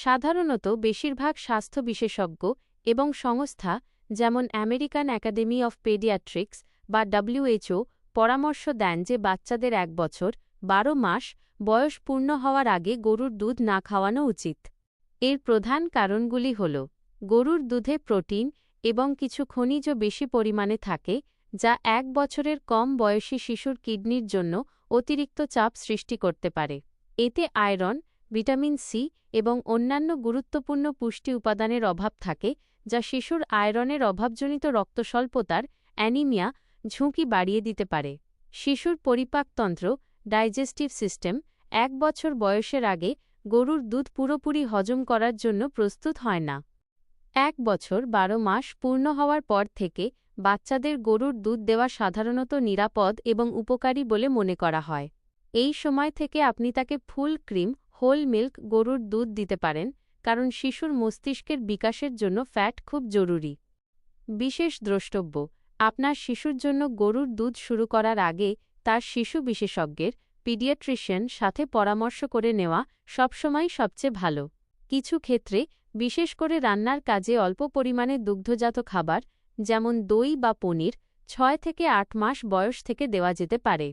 সাধারণত বেশিরভাগ স্বাস্থ্য বিশেষজ্ঞ এবং সংস্থা যেমন আমেরিকান একাডেমি অফ পেডিয়াট্রিক্স বা WHO পরামর্শ দেন যে বাচ্চাদের 1 বছর 12 মাস বয়স পূর্ণ হওয়ার আগে গরুর দুধ না খাওয়ানো উচিত। এর প্রধান কারণগুলি হল গরুর দুধে প্রোটিন এবং কিছু খনিজ বেশি পরিমাণে থাকে, যা 1 বছরের কম বয়সী শিশুর কিডনির জন্য অতিরিক্ত চাপ সৃষ্টি করতে পারে। এতে আয়রন, ভিটামিন সি এবং অন্যান্য গুরুত্বপূর্ণ পুষ্টি উপাদানের অভাব থাকে, যা শিশুর আয়রনের অভাবজনিত রক্তস্বল্পতার অ্যানিমিয়া ঝুঁকি বাড়িয়ে দিতে পারে। শিশুর পরিপাকতন্ত্র ডাইজেস্টিভ সিস্টেম 1 বছর বয়সের আগে গরুর দুধ পুরোপুরি হজম করার জন্য প্রস্তুত হয় না। 1 বছর 12 মাস পূর্ণ হওয়ার পর থেকে বাচ্চাদের গরুর দুধ দেওয়া সাধারণত নিরাপদ এবং উপকারী বলে মনে করা হয়। এই সময় থেকে আপনি তাকে ফুল ক্রিম হোল মিল্ক গরুর দুধ দিতে পারেন, কারণ শিশুর মস্তিষ্কের বিকাশের জন্য ফ্যাট খুব জরুরি। বিশেষ দ্রষ্টব্য: আপনার শিশুর জন্য গরুর দুধ শুরু করার আগে তার শিশু বিশেষজ্ঞের পিডিয়াট্রিশিয়ান সাথে পরামর্শ করে নেওয়া সবসময় সবচেয়ে ভালো। কিছু ক্ষেত্রে, বিশেষ করে রান্নার কাজে অল্প পরিমাণে দুগ্ধজাত খাবার যেমন দই বা পনির 6 থেকে 8 মাস বয়স থেকে দেওয়া যেতে পারে।